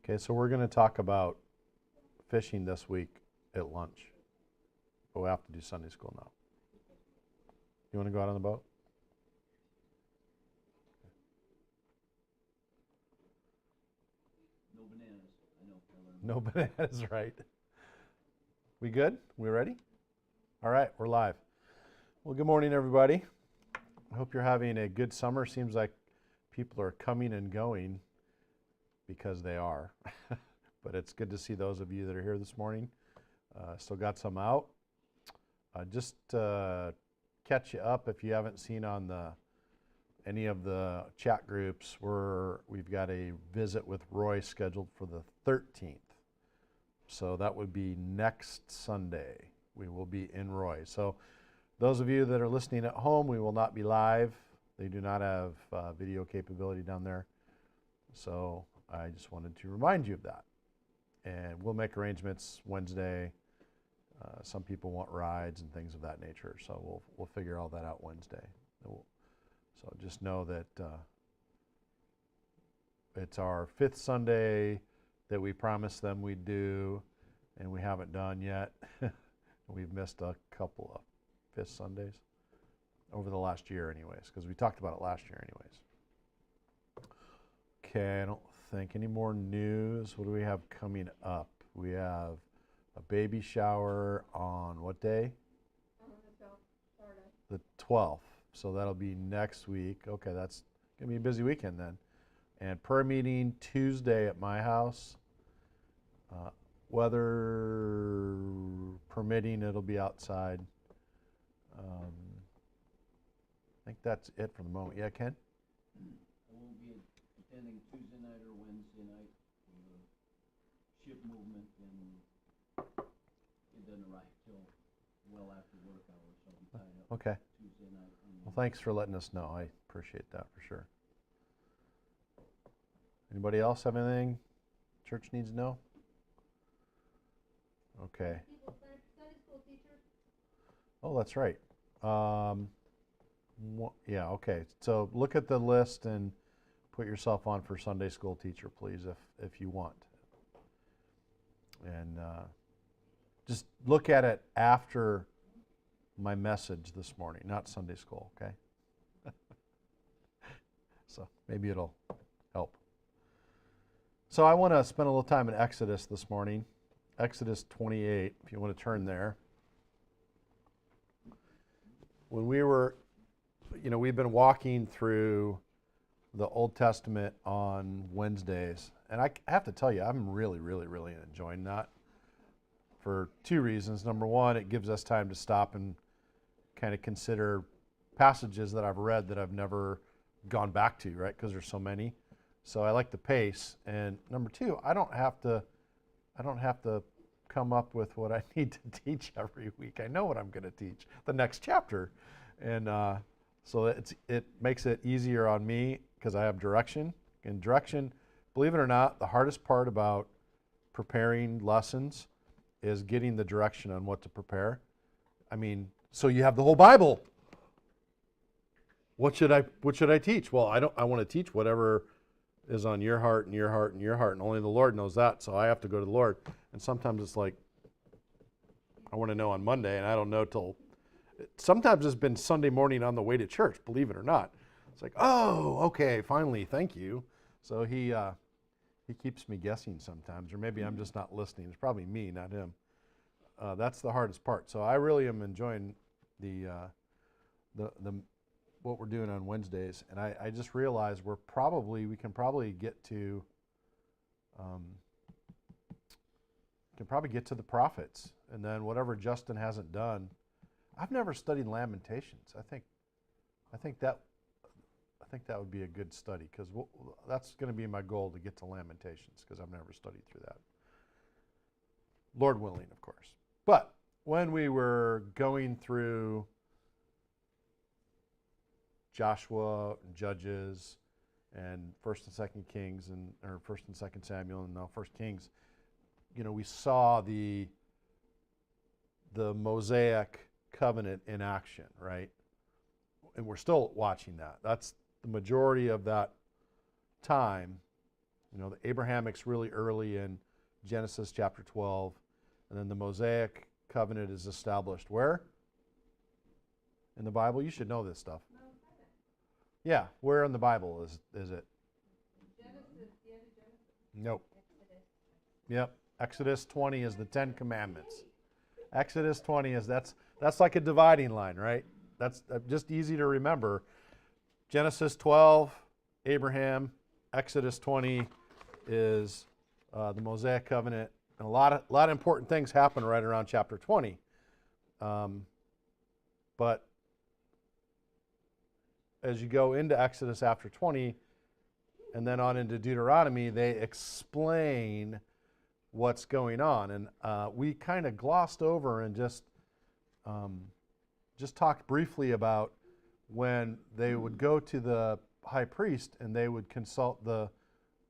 Okay, so we're going to talk about fishing this week at lunch, but we have to do Sunday school now. You want to go out on the boat? No bananas. I know. No bananas, right? We good? We ready? All right, we're live. Well, good morning, everybody. I hope you're having a good summer. Seems like people are coming and going because they are. But it's good to see those of you that are here this morning. Still got some out. Just catch you up if you haven't seen on any of the chat groups. We've got a visit with Roy scheduled for the 13th. So that would be next Sunday. We will be in Roy. So those of you that are listening at home, we will not be live. They do not have video capability down there. So I just wanted to remind you of that. And we'll make arrangements Wednesday. Some people want rides and things of that nature. So we'll figure all that out Wednesday. So just know that it's our 5th Sunday that we promised them we'd do, and we haven't done yet. We've missed a couple of 5th Sundays over the last year anyways, because we talked about it last year anyways. Okay, I don't think any more news. What do we have coming up? We have a baby shower on what day? The 12th. So that'll be next week. Okay, that's going to be a busy weekend then. And prayer meeting Tuesday at my house. Weather permitting, it'll be outside. I think that's it for the moment. Yeah, Ken? I won't be attending Tuesday night or Wednesday night for the ship movement, and it doesn't arrive till well after work hours, so I'll be tied up Okay. Tuesday night. Well, thanks for letting us know. I appreciate that for sure. Anybody else have anything church needs to know? Okay. Sunday school teacher. Oh, that's right. Yeah, okay. So look at the list and put yourself on for Sunday school teacher, please, if you want. And just look at it after my message this morning, not Sunday school, okay? So maybe it'll help. So I want to spend a little time in Exodus this morning. Exodus 28, if you want to turn there. When we've been walking through the Old Testament on Wednesdays, and I have to tell you, I'm really, really, really enjoying that for two reasons. Number one, it gives us time to stop and kind of consider passages that I've read that I've never gone back to, right? Because there's so many. So I like the pace. And number two, I don't have to come up with what I need to teach every week. I know what I'm going to teach the next chapter. And so it makes it easier on me because I have direction. And direction, believe it or not, the hardest part about preparing lessons is getting the direction on what to prepare. I mean, so you have the whole Bible. What should I teach? Well, I want to teach whatever is on your heart and your heart and your heart, and only the Lord knows that, so I have to go to the Lord. And sometimes it's like, I want to know on Monday, and I don't know till, sometimes it's been Sunday morning on the way to church, believe it or not. It's like, oh, okay, finally, thank you. So he keeps me guessing sometimes, or maybe I'm just not listening. It's probably me, not him. That's the hardest part. So I really am enjoying the what we're doing on Wednesdays, and I just realized we can probably get to the prophets, and then whatever Justin hasn't done. I've never studied Lamentations. I think that would be a good study, because that's going to be my goal, to get to Lamentations, because I've never studied through that. Lord willing, of course. But when we were going through Joshua and Judges and 1st and 2nd Kings, or 1st and 2nd Samuel, and now 1st Kings, we saw the Mosaic covenant in action, right? And we're still watching that. That's the majority of that time You know, the Abrahamic's really early in Genesis chapter 12, and then the Mosaic covenant is established where? In the Bible? You should know this stuff. Yeah, where in the Bible is it? Genesis, the end of Genesis. Nope. Yep. Exodus 20 is the 10 Commandments. Exodus 20 is that's like a dividing line, right? That's just easy to remember. Genesis 12, Abraham. Exodus 20 is the Mosaic covenant. And a lot of important things happen right around chapter 20. But as you go into Exodus after 20 and then on into Deuteronomy, they explain what's going on. And we kind of glossed over and just talked briefly about when they would go to the high priest and they would consult the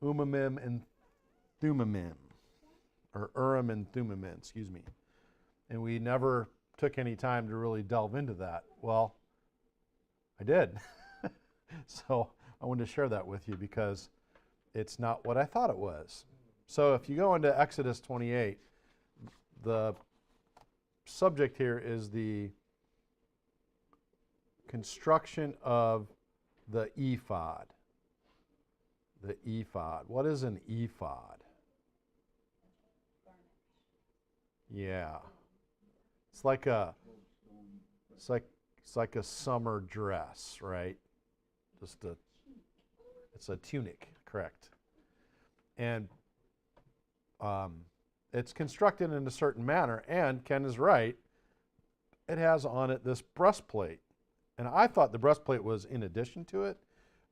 Ummim and Thummim, or Urim and Thummim, excuse me. And we never took any time to really delve into that. Well, I did. So I wanted to share that with you because it's not what I thought it was. So if you go into Exodus 28, the subject here is the construction of the ephod. The ephod. What is an ephod? Yeah. It's like a summer dress, right? It's a tunic, correct. And it's constructed in a certain manner, and Ken is right, it has on it this breastplate. And I thought the breastplate was in addition to it,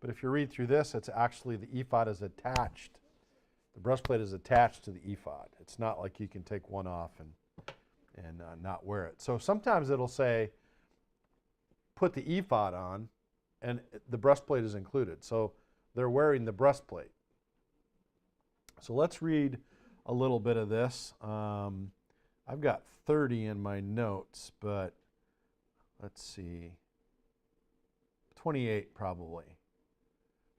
but if you read through this, it's actually the ephod is attached. The breastplate is attached to the ephod. It's not like you can take one off and not wear it. So sometimes it'll say, put the ephod on, and the breastplate is included. So they're wearing the breastplate. So let's read a little bit of this. I've got 30 in my notes, but let's see. 28 probably.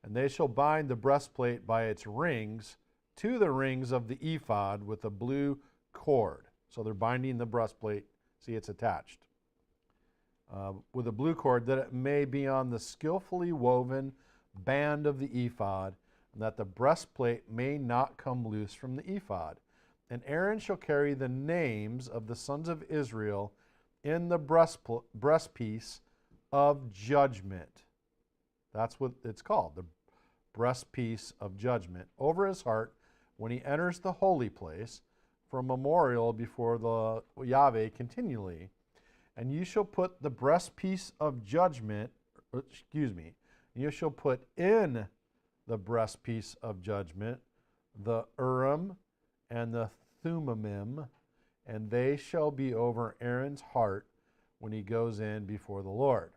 And they shall bind the breastplate by its rings to the rings of the ephod with a blue cord. So they're binding the breastplate. See, it's attached. With a blue cord, that it may be on the skillfully woven band of the ephod, and that the breastplate may not come loose from the ephod. And Aaron shall carry the names of the sons of Israel in the breastpiece of judgment. That's what it's called, the breastpiece of judgment, over his heart when he enters the holy place for a memorial before the Yahweh continually. And you shall put the breastpiece of judgment, you shall put in the breastpiece of judgment the Urim and the Thummim, and they shall be over Aaron's heart when he goes in before the Lord.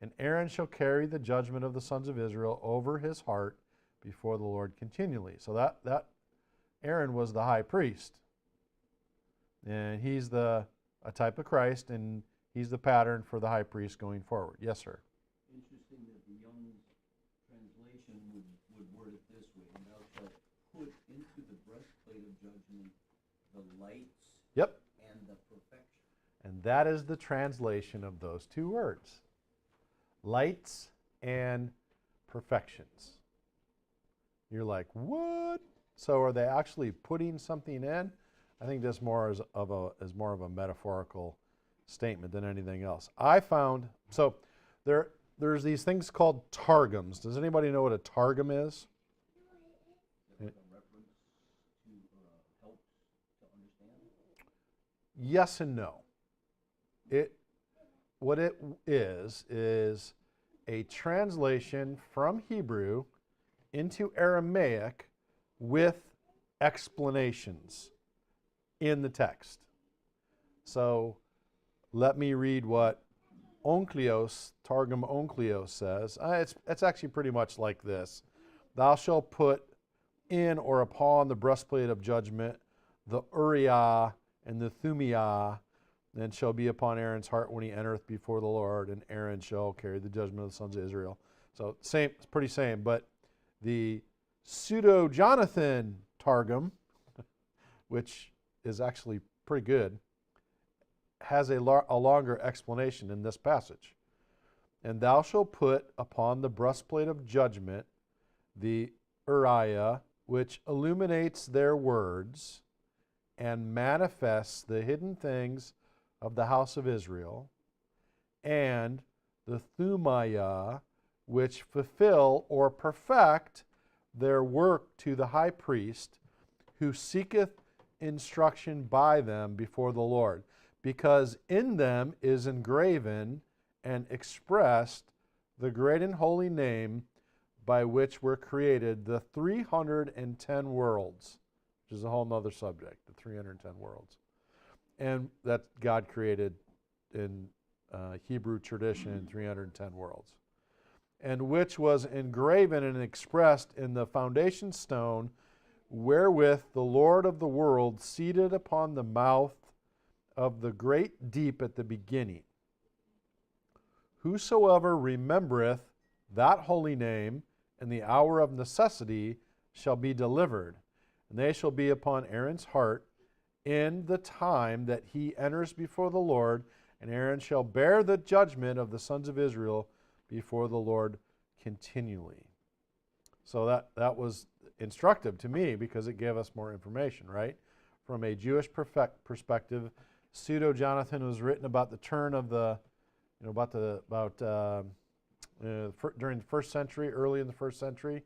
And Aaron shall carry the judgment of the sons of Israel over his heart before the Lord continually. So that Aaron was the high priest. And he's a type of Christ, and he's the pattern for the high priest going forward. Yes, sir. Interesting that the Young's translation would word it this way: and thou shalt put into the breastplate of judgment the lights Yep. and the perfection. And that is the translation of those two words. Lights and perfections. You're like, what? So are they actually putting something in? I think this more is more of a metaphorical statement than anything else. I found, so there's these things called targums. Does anybody know what a targum is? Is that a reference to help to understand? Yes and no. What it is a translation from Hebrew into Aramaic with explanations in the text. So let me read what Onklios, Targum Onklios says. It's actually pretty much like this. Thou shalt put in or upon the breastplate of judgment the Uriah and the Thummim, and shall be upon Aaron's heart when he entereth before the Lord, and Aaron shall carry the judgment of the sons of Israel. So same, it's pretty same, but the Pseudo-Jonathan Targum, which is actually pretty good, has a longer explanation in this passage. And thou shalt put upon the breastplate of judgment the Uriah, which illuminates their words and manifests the hidden things of the house of Israel, and the Thumiah, which fulfill or perfect their work to the high priest, who seeketh instruction by them before the Lord, because in them is engraven and expressed the great and holy name by which were created the 310 worlds, which is a whole other subject, the 310 worlds. And that God created in Hebrew tradition 310 worlds. And which was engraven and expressed in the foundation stone, wherewith the Lord of the world seated upon the mouth of the great deep at the beginning. Whosoever remembereth that holy name in the hour of necessity shall be delivered, and they shall be upon Aaron's heart in the time that he enters before the Lord, and Aaron shall bear the judgment of the sons of Israel before the Lord continually. So that was instructive to me because it gave us more information, right? From a Jewish perspective, Pseudo-Jonathan was written about the turn of the, during the first century, early in the first century.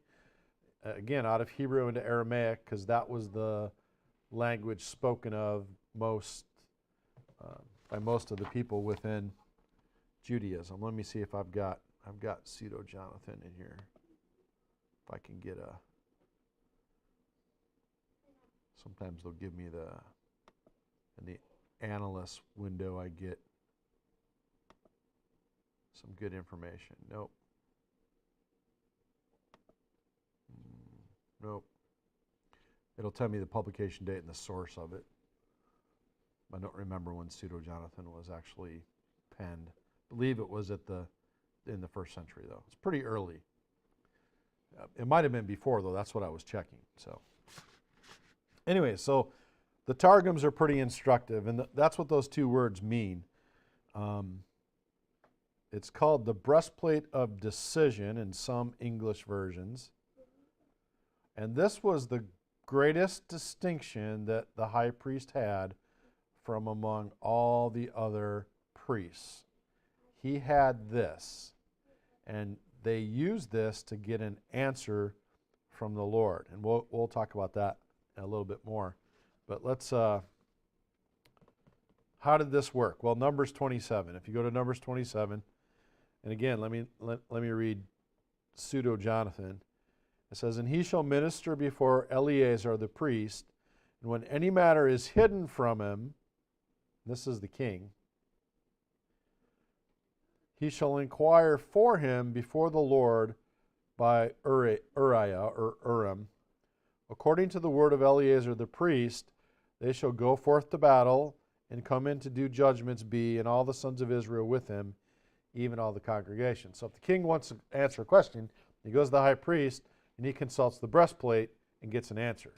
Again, out of Hebrew into Aramaic, because that was the language spoken of by most of the people within Judaism. Let me see if I've got Pseudo-Jonathan in here. If I can get sometimes they'll give me in the analyst window, I get some good information. Nope. Nope. It'll tell me the publication date and the source of it. I don't remember when Pseudo-Jonathan was actually penned. I believe it was in the first century, though. It's pretty early. It might have been before, though. That's what I was checking. So, anyway, so the Targums are pretty instructive, and that's what those two words mean. It's called the breastplate of decision in some English versions. And this was the greatest distinction that the high priest had from among all the other priests. He had this, and they used this to get an answer from the Lord. And we'll talk about that a little bit more. But let's, how did this work? Well, Numbers 27. If you go to Numbers 27, and again, let me read Pseudo-Jonathan. It says, and he shall minister before Eleazar the priest, and when any matter is hidden from him, this is the king, he shall inquire for him before the Lord by Uriah or Urim. According to the word of Eleazar the priest, they shall go forth to battle and come in to do judgments be, and all the sons of Israel with him, even all the congregation. So if the king wants to answer a question, he goes to the high priest and he consults the breastplate and gets an answer.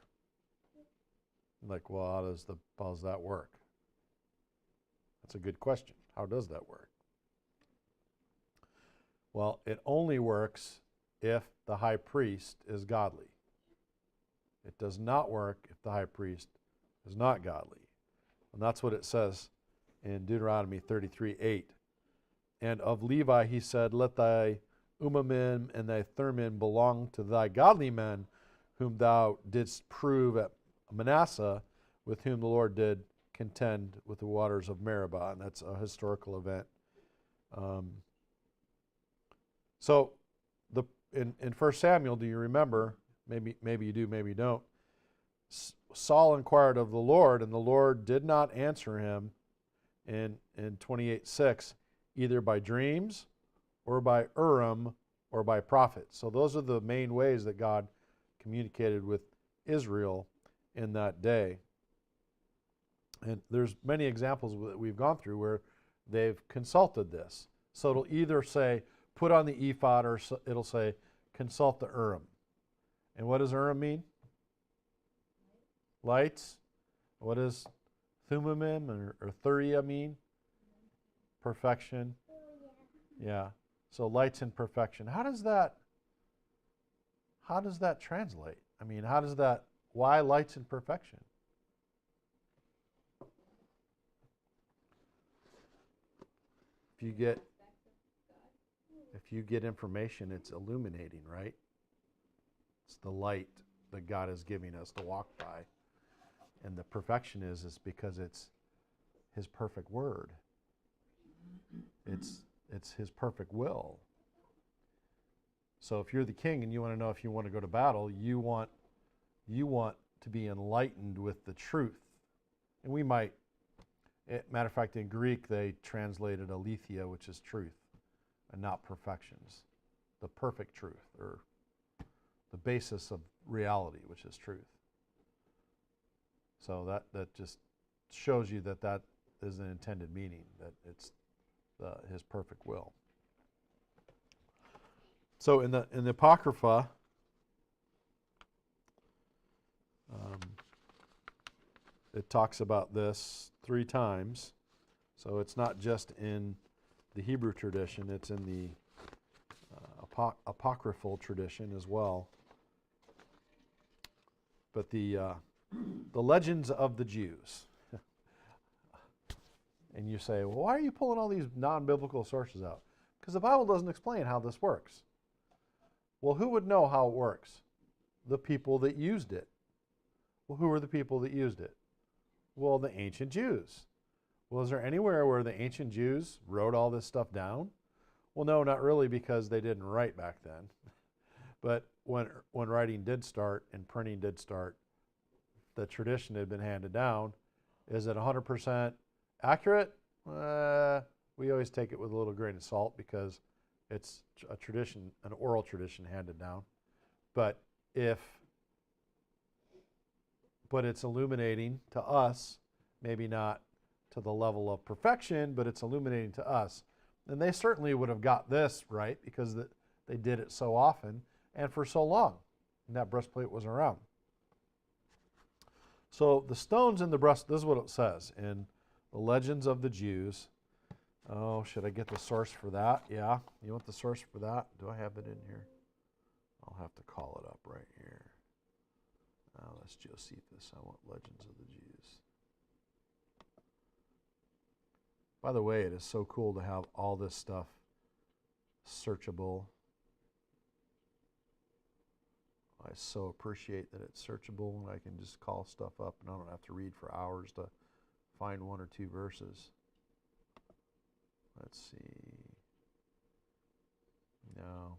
Like, well, how does that work? That's a good question. How does that work? Well, it only works if the high priest is godly. It does not work if the high priest is not godly. And that's what it says in Deuteronomy 33:8. And of Levi he said, let thy Ummim and thy Thummim belong to thy godly men, whom thou didst prove at Manasseh, with whom the Lord did contend with the waters of Meribah. And that's a historical event. So in 1 Samuel, do you remember, maybe you do, maybe you don't, Saul inquired of the Lord, and the Lord did not answer him in 28:6, either by dreams or by Urim or by prophets. So those are the main ways that God communicated with Israel in that day. And there's many examples that we've gone through where they've consulted this. So it'll either say, put on the ephod, or it'll say, consult the Urim. And what does Urim mean? Lights. What does Thummim or Thuria mean? Perfection. Yeah. So lights and perfection. How does that translate? I mean, why lights and perfection? If you get information, it's illuminating, right? It's the light that God is giving us to walk by. And the perfection is because it's His perfect word. It's His perfect will. So if you're the king and you want to know if you want to go to battle, you want to be enlightened with the truth. And we might, matter of fact, in Greek they translated aletheia, which is truth, and not perfections. The perfect truth, or the basis of reality, which is truth. So that just shows you that is an intended meaning, that it's His perfect will. So in the Apocrypha, it talks about this 3 times. So it's not just in the Hebrew tradition, it's in the apocryphal tradition as well. But the legends of the Jews. And you say, well, why are you pulling all these non-biblical sources out? Because the Bible doesn't explain how this works. Well, who would know how it works? The people that used it. Well, who were the people that used it? Well, the ancient Jews. Well, is there anywhere where the ancient Jews wrote all this stuff down? Well, no, not really, because they didn't write back then. But when writing did start and printing did start, the tradition had been handed down. Is it 100% accurate? We always take it with a little grain of salt because it's a tradition, an oral tradition handed down. But it's illuminating to us, maybe not to the level of perfection, but it's illuminating to us. And they certainly would have got this right because they did it so often and for so long. And that breastplate was around. So the stones in the breast, this is what it says in the Legends of the Jews. Oh, should I get the source for that? Yeah. You want the source for that? Do I have it in here? I'll have to call it up right here. That's Josephus. I want Legends of the Jews. By the way, it is so cool to have all this stuff searchable. I so appreciate that it's searchable and I can just call stuff up and I don't have to read for hours to find 1 or 2 verses. Let's see. No.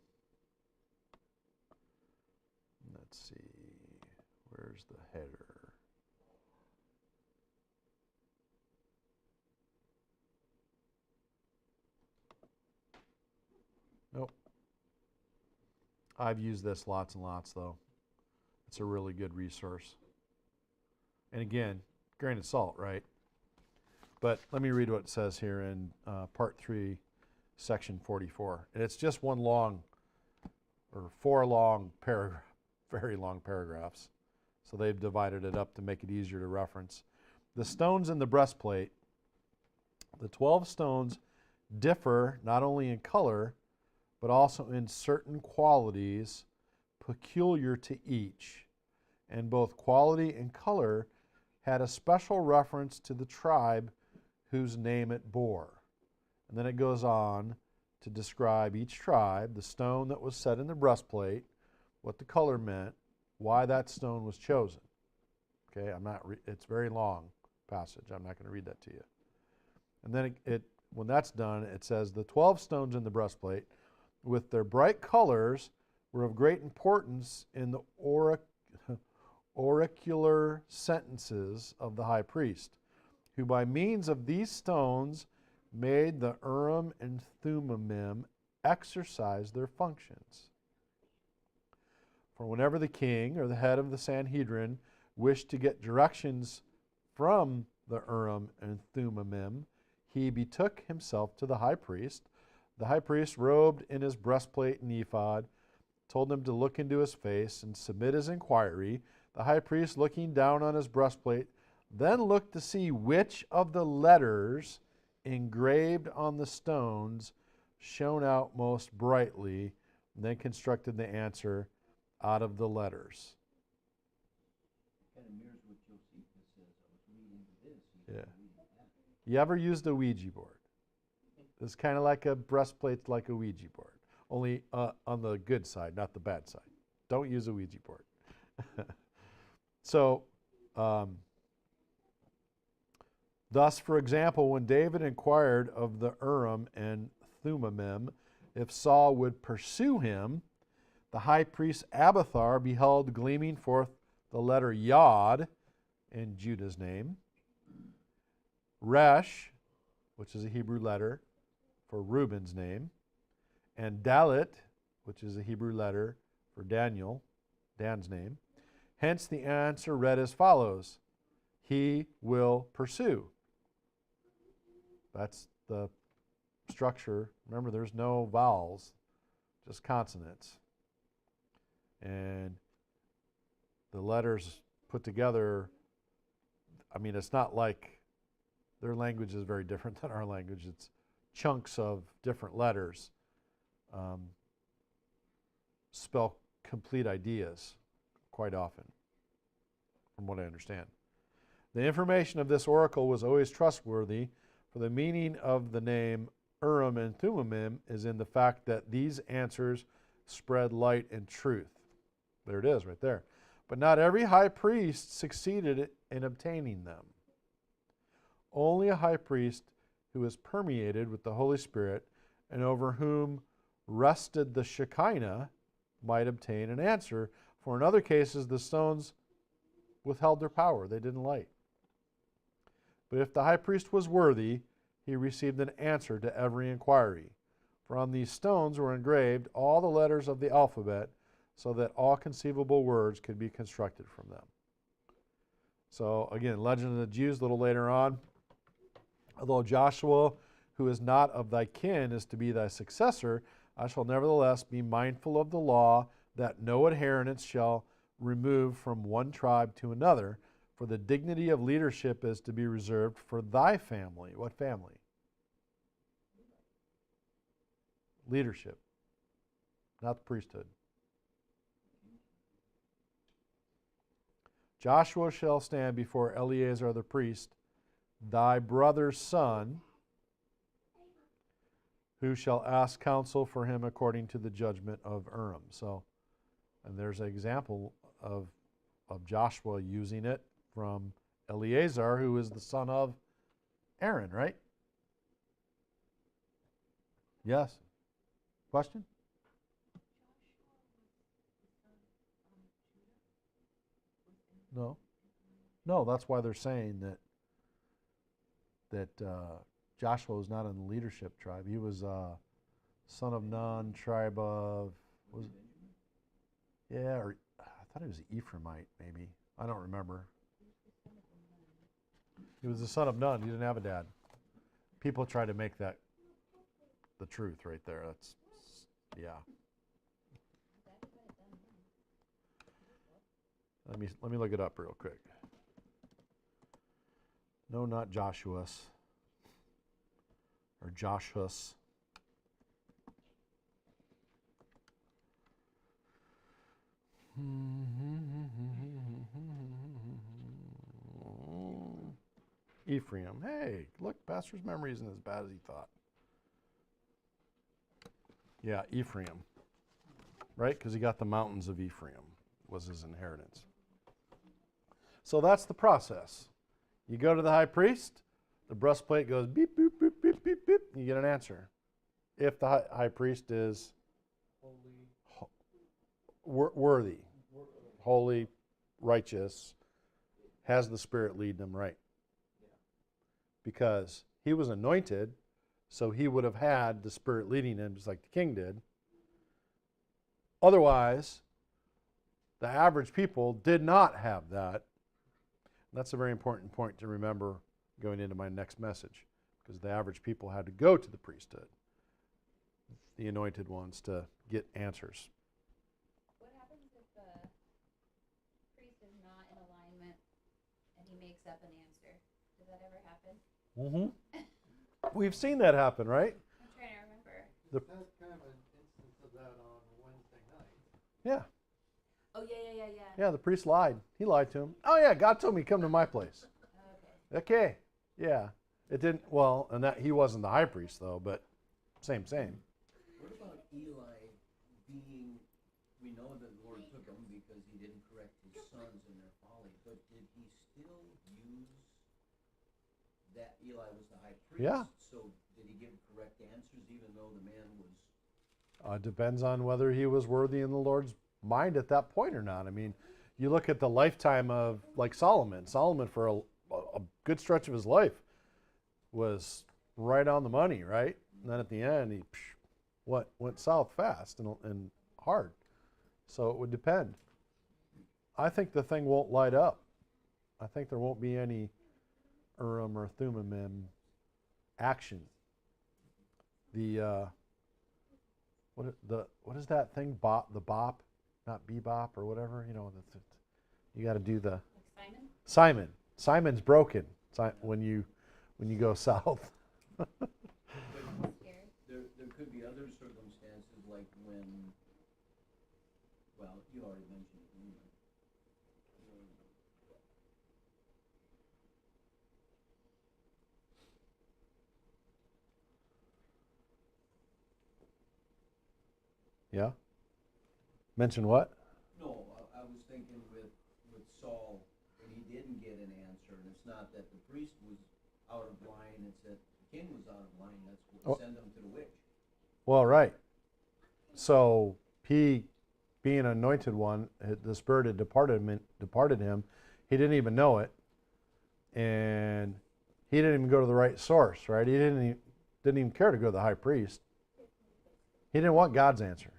Let's see. Where's the header? Nope. I've used this lots and lots, though. It's a really good resource. And again, grain of salt, right? But let me read what it says here in Part 3, Section 44. And it's just 4 long paragraphs, very long paragraphs. So they've divided it up to make it easier to reference. The stones in the breastplate, the 12 stones differ not only in color, but also in certain qualities peculiar to each. And both quality and color had a special reference to the tribe whose name it bore. And then it goes on to describe each tribe, the stone that was set in the breastplate, what the color meant, why that stone was chosen. Okay, it's a very long passage. I'm not going to read that to you. And then when that's done, it says the 12 stones in the breastplate with their bright colors were of great importance in the oracular sentences of the high priest, who by means of these stones made the Urim and Thummim exercise their functions. For whenever the king or the head of the Sanhedrin wished to get directions from the Urim and Thummim, he betook himself to the high priest. The high priest, robed in his breastplate and ephod, told him to look into his face and submit his inquiry. The high priest, looking down on his breastplate, then looked to see which of the letters engraved on the stones shone out most brightly, and then constructed the answer out of the letters. Kind of mirrors what Josephus says. I was reading this. Yeah. Reading that. You ever used a Ouija board? It's kind of like a breastplate, like a Ouija board, only on the good side, not the bad side. Don't use a Ouija board. So, thus, for example, when David inquired of the Urim and Thummim if Saul would pursue him, the high priest Abiathar beheld gleaming forth the letter Yod in Judah's name, Resh, which is a Hebrew letter for Reuben's name, and Dalet, which is a Hebrew letter for Dan's name. Hence the answer read as follows: he will pursue. That's the structure. Remember, there's no vowels, just consonants. And the letters put together, I mean, it's not like their language is very different than our language. It's chunks of different letters spell complete ideas quite often, from what I understand. The information of this oracle was always trustworthy, for the meaning of the name Urim and Thummim is in the fact that these answers spread light and truth. There it is right there. But not every high priest succeeded in obtaining them. Only a high priest who is permeated with the Holy Spirit and over whom rested the Shekinah might obtain an answer, for in other cases the stones withheld their power. They didn't light. But if the high priest was worthy, he received an answer to every inquiry. For on these stones were engraved all the letters of the alphabet, so that all conceivable words could be constructed from them. So again, Legend of the Jews, a little later on. Although Joshua, who is not of thy kin, is to be thy successor, I shall nevertheless be mindful of the law, that no inheritance shall remove from one tribe to another, for the dignity of leadership is to be reserved for thy family. What family? Leadership, not the priesthood. Joshua shall stand before Eleazar the priest, thy brother's son, who shall ask counsel for him according to the judgment of Urim. So, and there's an example of Joshua using it from Eleazar, who is the son of Aaron, right? Yes. Question? No. No, that's why they're saying that Joshua was not in the leadership tribe. He was son of Nun, tribe of, or I thought he was Ephraimite, maybe. I don't remember. He was the son of Nun. He didn't have a dad. People try to make that the truth right there. That's, yeah. Let me look it up real quick. No, not Joshua's or Joshua's. Ephraim. Hey, look, Pastor's memory isn't as bad as he thought. Yeah, Ephraim. Right? Because he got the mountains of Ephraim was his inheritance. So that's the process. You go to the high priest, the breastplate goes beep, beep, beep, beep, beep, beep, you get an answer. If the high priest is worthy, holy, righteous, has the Spirit lead them right. Because he was anointed, so he would have had the Spirit leading him just like the king did. Otherwise, the average people did not have that. That's a very important point to remember going into my next message, because the average people had to go to the priesthood, the anointed ones, to get answers. up an answer. Does that ever happen? Mm-hmm. We've seen that happen, right? I'm trying to remember. We've had kind of an instance of that on Wednesday night. Yeah. Oh, yeah. Yeah, the priest lied. He lied to him. Oh, yeah, God told me to come to my place. Okay. Okay. Yeah. It didn't, well, and that he wasn't the high priest, though, but same. What about Eli being, we know that the Lord took him because he didn't correct his sons in their folly, but did he still use that Eli was the high priest? Yeah. So did he give correct answers even though the man was? Depends on whether he was worthy in the Lord's mind at that point or not. I mean, you look at the lifetime of, like Solomon. Solomon, for a good stretch of his life, was right on the money, right? And then at the end, he went south fast and hard. So it would depend. I think the thing won't light up. I think there won't be any Urim or Thummim action. The what is that thing? The bop, not bebop or whatever. You know, you got to do the Like Simon. Simon? Simon's broken when you go south. Scared. There could be other circumstances like when, well, you already mentioned it, didn't you? Yeah. Mention what? No, I was thinking with Saul, when he didn't get an answer, and it's not that the priest was out of line, it's that the king was out of line, that's what send him to the witch. Well, right. So he, being an anointed one, the spirit had departed him. He didn't even know it, and he didn't even go to the right source. Right? He didn't even care to go to the high priest. He didn't want God's answer.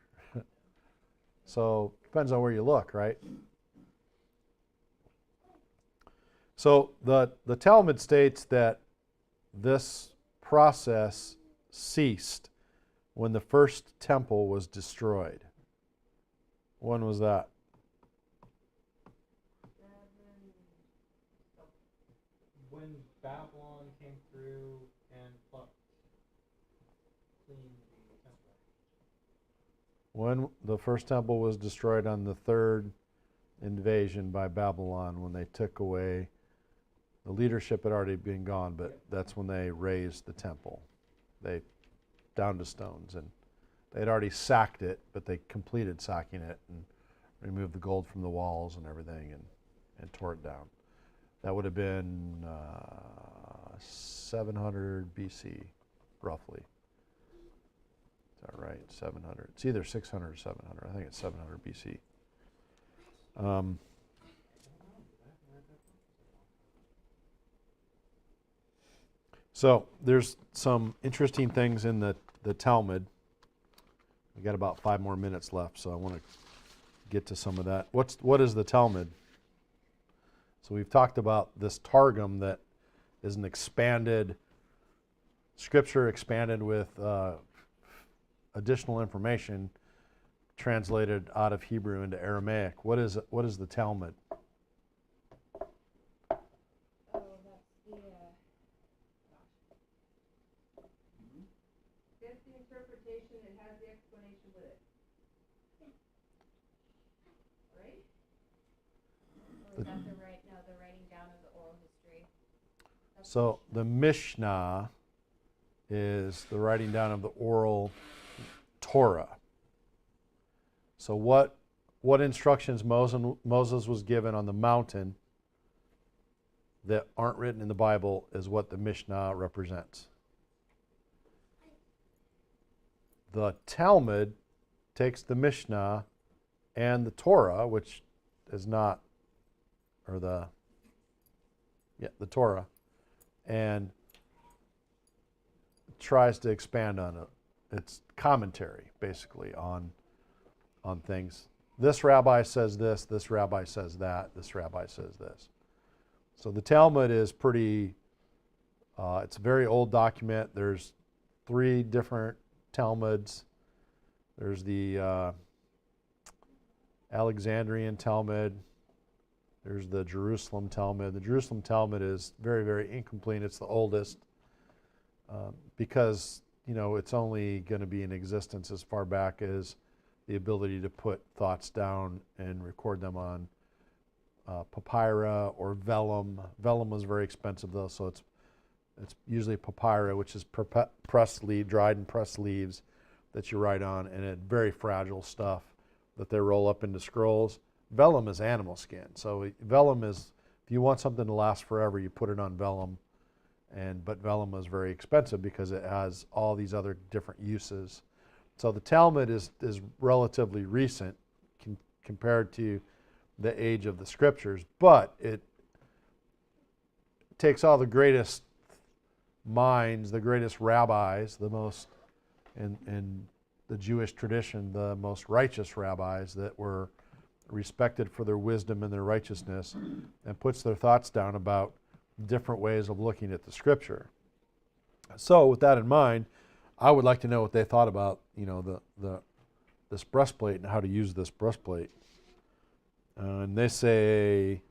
So depends on where you look, right? So the Talmud states that this process ceased when the first temple was destroyed. When was that? When Babylon came through and cleaned the temple. When the first temple was destroyed on the third invasion by Babylon, when they took away, the leadership had already been gone, but that's when they razed the temple. They down to stones, and they had already sacked it, but they completed sacking it and removed the gold from the walls and everything and tore it down. That would have been 700 BC, roughly. Is that right? 700. It's either 600 or 700. I think it's 700 BC. So there's some interesting things in the Talmud. We got about 5 more minutes left, so I want to get to some of that. What is the Talmud? So we've talked about this Targum that is an expanded scripture, expanded with additional information translated out of Hebrew into Aramaic. What is the Talmud? Oh, that's the, Gets the interpretation and has the explanation with it. Right? or is that the writing down of the oral history? That's So the Mishnah is the writing down of the oral Torah. So what instructions Moses was given on the mountain that aren't written in the Bible is what the Mishnah represents. The Talmud takes the Mishnah and the Torah, which is not, or the Torah, and tries to expand on it. It's commentary, basically, on things. This rabbi says this rabbi says that, this rabbi says this. So the Talmud is pretty, it's a very old document. There's 3 different Talmuds. There's the Alexandrian Talmud, There's the Jerusalem Talmud. The Jerusalem Talmud is very, very incomplete. It's the oldest because, it's only going to be in existence as far back as the ability to put thoughts down and record them on papyrus or vellum. Vellum was very expensive though, so it's usually papyrus, which is pressed leaf, dried and pressed leaves that you write on, and it's very fragile stuff that they roll up into scrolls. Vellum is animal skin, so vellum is, if you want something to last forever, you put it on vellum. But vellum is very expensive because it has all these other different uses. So the Talmud is relatively recent compared to the age of the scriptures, but it takes all the greatest minds, the greatest rabbis, the most, in the Jewish tradition, the most righteous rabbis that were respected for their wisdom and their righteousness, and puts their thoughts down about different ways of looking at the scripture. So with that in mind, I would like to know what they thought about, this breastplate and how to use this breastplate. And they say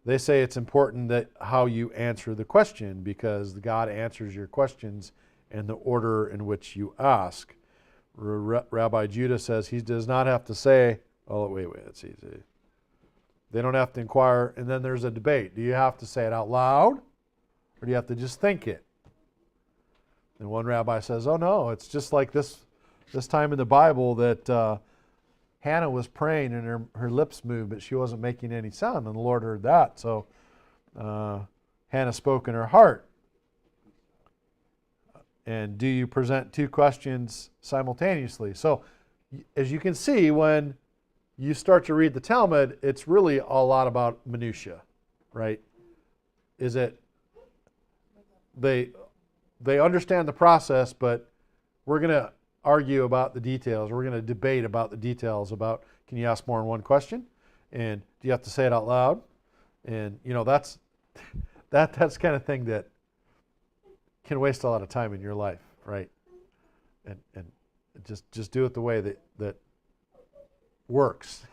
it's important that how you answer the question, because God answers your questions in the order in which you ask. Rabbi Judah says he does not have to say, oh, wait, let's see. They don't have to inquire, and then there's a debate. Do you have to say it out loud, or do you have to just think it? And one rabbi says, oh no, it's just like this time in the Bible that Hannah was praying and her lips moved, but she wasn't making any sound, and the Lord heard that. So Hannah spoke in her heart. And do you present two questions simultaneously? So as you can see, when you start to read the Talmud, it's really a lot about minutia, right? Is it they understand the process, but we're going to argue about the details. We're going to debate about the details about, can you ask more than one question? And do you have to say it out loud? And that's kind of thing that can waste a lot of time in your life, right? And just do it the way that works.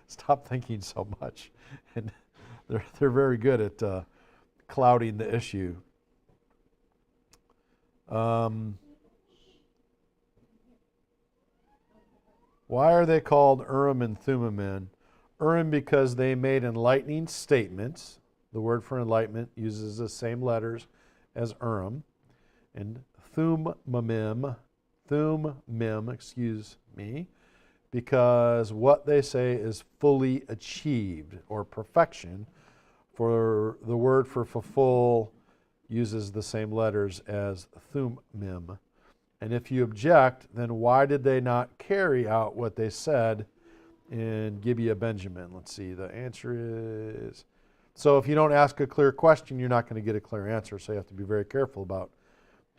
Stop thinking so much. And they're very good at clouding the issue. Why are they called Urim and Thummim? Urim because they made enlightening statements. The word for enlightenment uses the same letters as Urim. And Thummim, because what they say is fully achieved, or perfection. For the word for fulfill uses the same letters as Thummim. And if you object, then why did they not carry out what they said in Gibeah Benjamin? Let's see, the answer is, so if you don't ask a clear question, you're not going to get a clear answer. So you have to be very careful about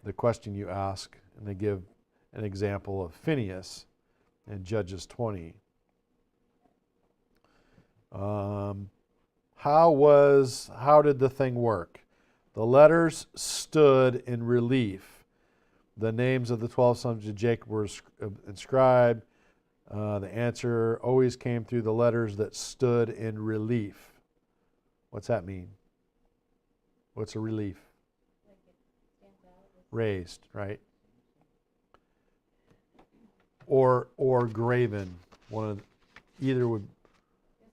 the question you ask. And they give an example of Phinehas in Judges 20. How did the thing work? The letters stood in relief. The names of the 12 sons of Jacob were inscribed. The answer always came through the letters that stood in relief. What's that mean? What's a relief? Like it stands out. Raised, right? Or graven. Either would.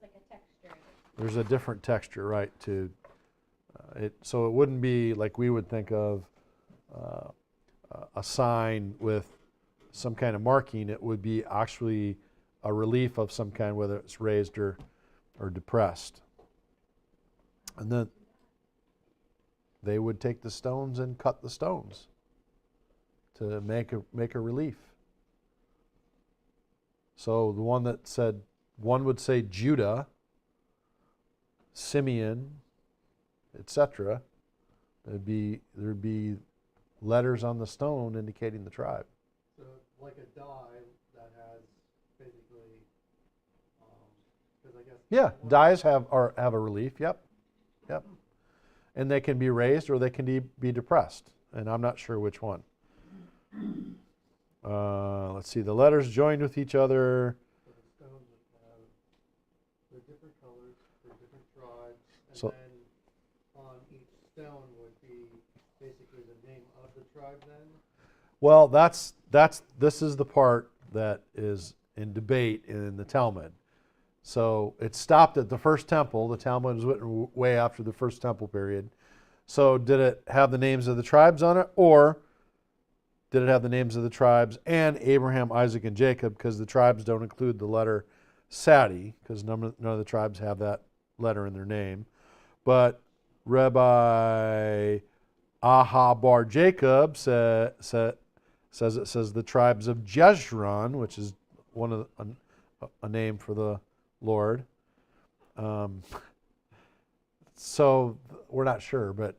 There's like a texture. There's a different texture, right? To it, so it wouldn't be like we would think of a sign with some kind of marking. It would be actually a relief of some kind, whether it's raised or depressed. And then they would take the stones and cut the stones to make a relief. So the one that said, one would say Judah, Simeon, etc. There'd be letters on the stone indicating the tribe. So like a die that has basically, because I guess. Yeah, dies have a relief. Yep. And they can be raised or they can be depressed. And I'm not sure which one. Let's see. The letters joined with each other. So the stones would have, they're So- then on each stone would be basically the name of the tribe then? Well, this is the part that is in debate in the Talmud. So it stopped at the first temple. The Talmud was written way after the first temple period. So did it have the names of the tribes on it, or did it have the names of the tribes and Abraham, Isaac, and Jacob? Because the tribes don't include the letter Sadi, because none of the tribes have that letter in their name. But Rabbi Aha Bar Jacob says the tribes of Jeshurun, which is one of a name for the Lord. So we're not sure, but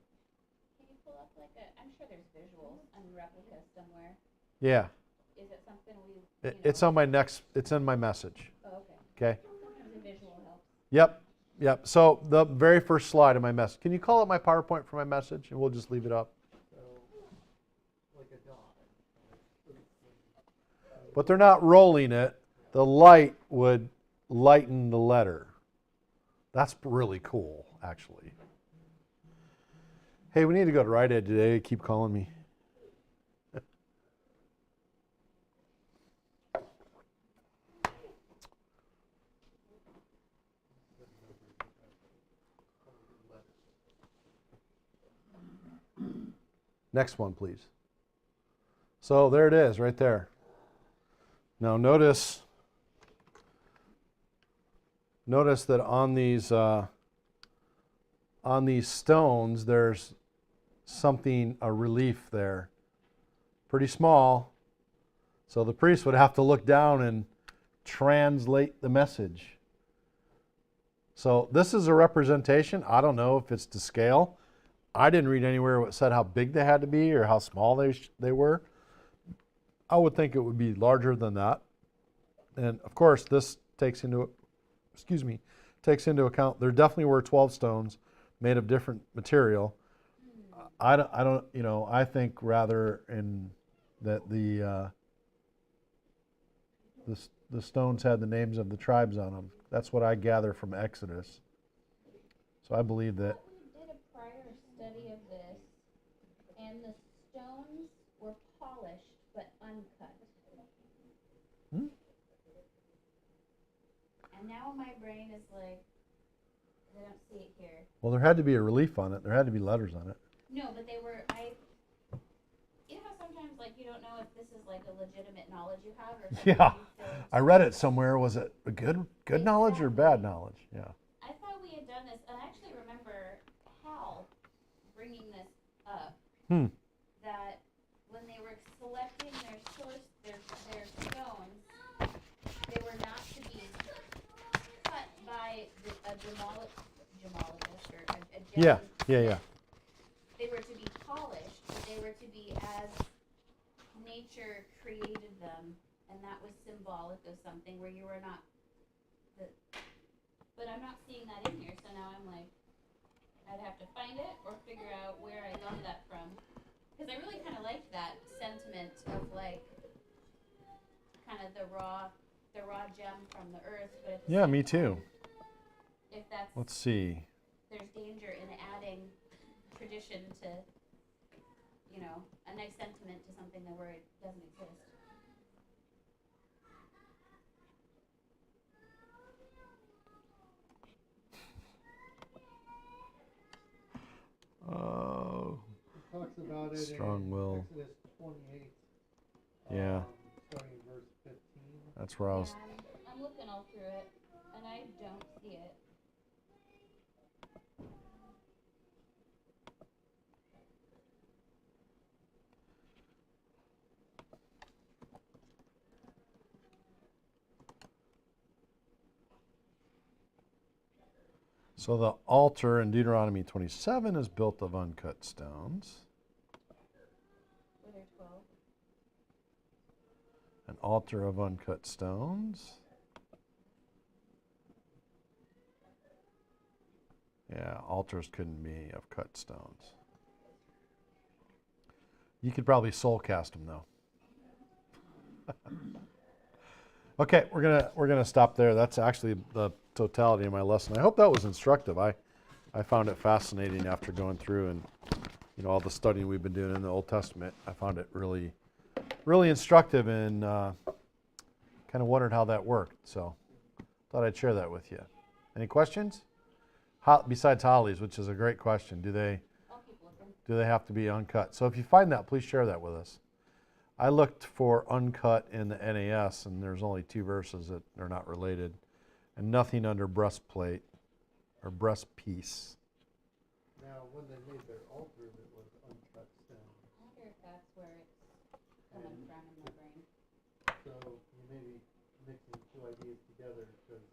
Can you pull up like I'm sure there's visuals and replicas somewhere. yeah, Is it something it's on my next. It's in my message. Oh, okay. Okay. Sometimes a visual helps. Yep. So the very first slide of my message. Can you call up my PowerPoint for my message, and we'll just leave it up. So, like a dot. But they're not rolling it. The light would lighten the letter. That's really cool, actually. Hey, we need to go to Rite Aid today. They keep calling me. Next one, please. So there it is, right there. Now notice that on these stones, there's something, a relief there, pretty small. So the priest would have to look down and translate the message. So this is a representation. I don't know if it's to scale. I didn't read anywhere what said how big they had to be or how small they were. I would think it would be larger than that. And of course, this takes into account there definitely were 12 stones made of different material. I don't, I think rather in that the stones had the names of the tribes on them. That's what I gather from Exodus. So I believe that. We did a prior study of this, and the stones were polished but uncut. Hmm? And now my brain is like, I don't see it here. Well, there had to be a relief on it. There had to be letters on it. No, but they were, you know how sometimes like you don't know if this is like a legitimate knowledge you have or something Yeah. you feel I read it somewhere. Was it a good knowledge or bad knowledge? Yeah. I thought we had done this, and I actually remember Hal bringing this up, Hmm. that when they were selecting their source, their stones, they were not to be cut by a gemologist or a Yeah. gem. Yeah. They were to be polished, but they were to be as nature created them, and that was symbolic of something where you were not. But I'm not seeing that in here, so now I'm like, I'd have to find it or figure out where I got that from, because I really kind of liked that sentiment of like, kind of the raw gem from the earth. But at the Yeah, same me time, too. If that's Let's see. there's danger in adding tradition to, a nice sentiment to something that where it doesn't exist. Oh. It talks about it Strong in will. Exodus 28. Yeah. Starting verse 15. That's where I was. Yeah, I'm looking all through it, and I don't see it. So the altar in Deuteronomy 27 is built of uncut stones. Were there 12? An altar of uncut stones. Yeah, altars couldn't be of cut stones. You could probably soul cast them though. Okay, we're gonna stop there. That's actually the totality of my lesson. I hope that was instructive. I I found it fascinating after going through and, all the studying we've been doing in the Old Testament. I found it really, really instructive and kind of wondered how that worked. So thought I'd share that with you. Any questions? Besides hollies, which is a great question, do they I'll keep looking. have to be uncut? So if you find that, please share that with us. I looked for uncut in the NAS, and there's only 2 verses that are not related, and nothing under breastplate or breastpiece. Now, when they made their altars, it was uncut stone. I wonder if that's where it's coming from in my brain. So you may be mixing 2 ideas together because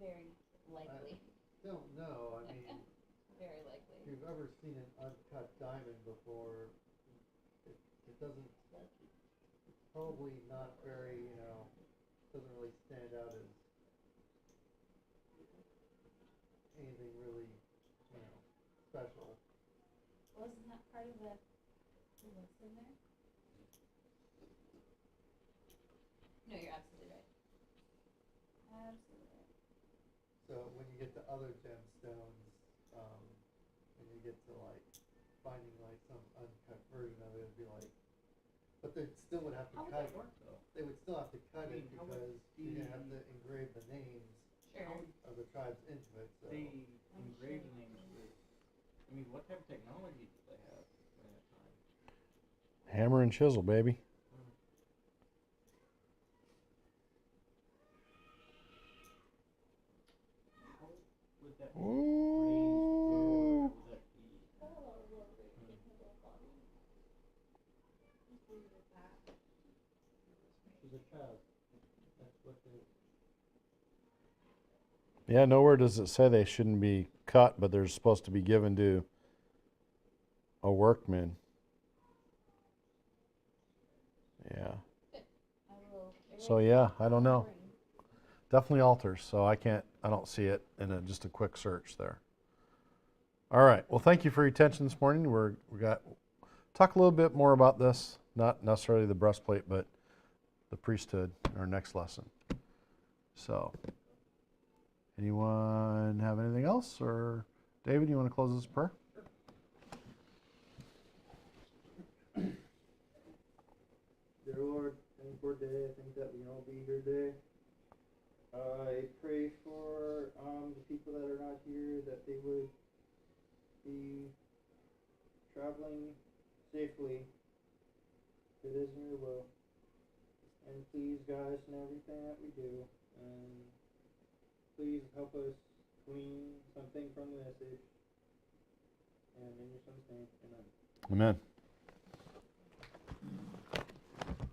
Very likely. don't know. I mean, Very if likely. you've ever seen an uncut diamond before, it doesn't. It's probably not very, doesn't really stand out as anything really, special. Wasn't that part of the what's in there? No, you're absolutely right. Absolutely right. So when you get to other gemstones, and you get to finding some uncut version of it, it'd be but they still would have to How would cut that it. work though? They would still have to cut I it mean, how would because you're gonna have to the- engrave the names Sure. of the tribes into it. So They engraved the names with, I mean, what type of technology did they have during that time? Hammer and chisel, baby. How would that be Ooh. raised? Would that be? she's a child. That's what they. Yeah, nowhere does it say they shouldn't be cut, but they're supposed to be given to a workman. Yeah. I will. So yeah, I don't know. Definitely altars. So I don't see it in just a quick search there. All right. Well, thank you for your attention this morning. Talk a little bit more about this, not necessarily the breastplate, but the priesthood in our next lesson. So, anyone have anything else? Or David, you want to close this prayer? Dear Lord, thankful day. I think that we all be here today. I pray for the people that are not here, that they would be traveling safely. If it is in your will. And please guide us in everything that we do. And please help us glean something from the message. And in your son's name, amen. Amen.